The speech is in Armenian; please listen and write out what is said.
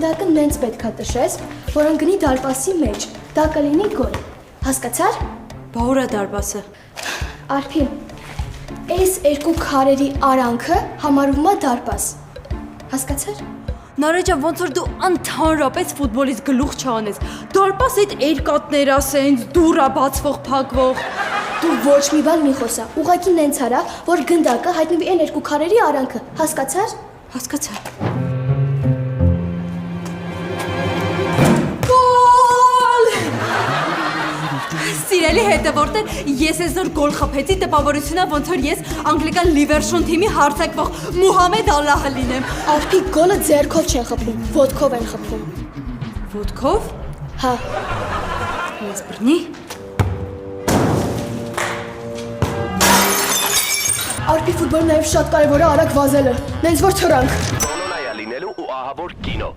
գնդակը նենց պետքա տշես, որ անգնի դարպասի մեջ, դա կլինի գոլ, հասկացար? Բա ուր է դարպասը։ Արփին, այս երկու քարերի արանքը համարվում է դարպաս, հասկացար? Նարեջան, ոնց որ դու ընդհանրապես ֆուտբոլից գլուխ չանես, դարպաս այդ երկատներ ասենց, դուրա բացվող, փակվող։ Դու ոչ մի բան մի խոսա, ուղղակի նենց արա, որ գնդակը հայտնվի այն երկու քարերի արանքը, հասկացար? Հասկացա։ Սիրելի հետևորդներ, ես այսօր գոլ խփեցի, տպավորությունա ոնց որ ես անգլիկան Լիվերշուն թիմի հարձակվող Մուհամեդ Ալլահը լինեմ։ Արփի գոլը ձեռքով չեն խփում, ոտքով են խփում։ Ոտքով։ Հա։ Ես բռնի։ Արփի ֆուտբոլը նաև շատ կարևոր է արագ վազելը, նենց որ թռանք։ Բոլորայա լինելու ու ահավոր կինո։